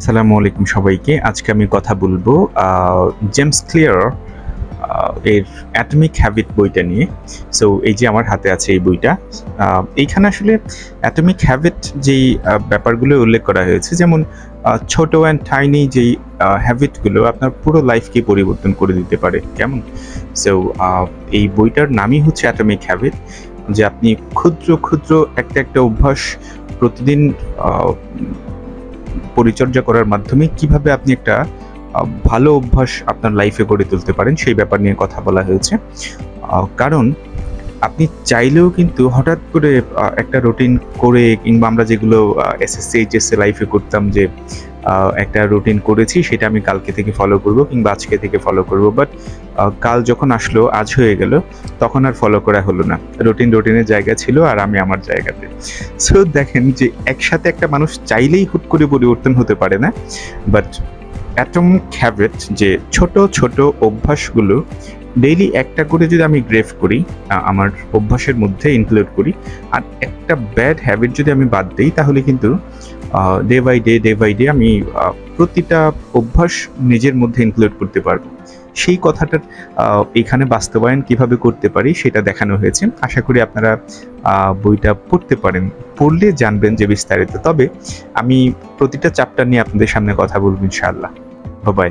আসসালামু আলাইকুম সবাইকে। আজকে আমি কথা বলবো জেমস ক্লিয়ার এর অ্যাটমিক হ্যাবিট বইটা নিয়ে। সো এই যে আমার হাতে আছে এই বইটা। এইখানে আসলে অ্যাটমিক হ্যাবিট যেই ব্যাপারগুলো উল্লেখ করা হয়েছে, যেমন ছোট অ্যান্ড টাইনি যেই হ্যাবিটগুলো আপনার পুরো লাইফকে পরিবর্তন করে দিতে পারে, কেমন? সো এই বইটার নামই হচ্ছে অ্যাটমিক হ্যাবিট, যে আপনি ক্ষুদ্র ক্ষুদ্র একটা অভ্যাস প্রতিদিন পরিচর্যা করার মাধ্যমে কিভাবে আপনি একটা ভালো অভ্যাস আপনার লাইফে গড়ে তুলতে পারেন সেই ব্যাপার নিয়ে কথা বলা হয়েছে। কারণ আপনি চাইলেও কিন্তু হঠাৎ করে একটা রুটিন করে, কিংবা আমরা যেগুলো এসএসসি এইচএসসি লাইফে করতাম, যে একটা রুটিন করেছি সেটা আমি কালকে থেকে ফলো করব কিংবা আজকে থেকে ফলো করব, বাট কাল যখন আসলো আজ হয়ে গেল, তখন আর ফলো করা হলো না। রুটিনের জায়গা ছিল আর আমি আমার জায়গাতে। সো দেখেন যে একসাথে একটা মানুষ চাইলেই হুট করে পরিবর্তন হতে পারে না, বাট অ্যাটমিক হ্যাবিট, যে ছোট ছোট অভ্যাসগুলো ডেইলি একটা করে যদি আমি গ্রেভ করি, আমার অভ্যাসের মধ্যে ইনক্লুড করি, আর একটা ব্যাড হ্যাবিট যদি আমি বাদ দিই, তাহলে কিন্তু ডে বাই ডে আমি প্রতিটা অভ্যাস নিজের মধ্যে ইনক্লুড করতে পারবো। সেই কথাটার এখানে বাস্তবায়ন কিভাবে করতে পারি সেটা দেখানো হয়েছে। আশা করি আপনারা বইটা পড়তে পারেন, পড়লে জানবেন যে বিস্তারিত। তবে আমি প্রতিটা চ্যাপ্টার নিয়ে আপনাদের সামনে কথা বলবো ইনশাআল্লাহ। বাই।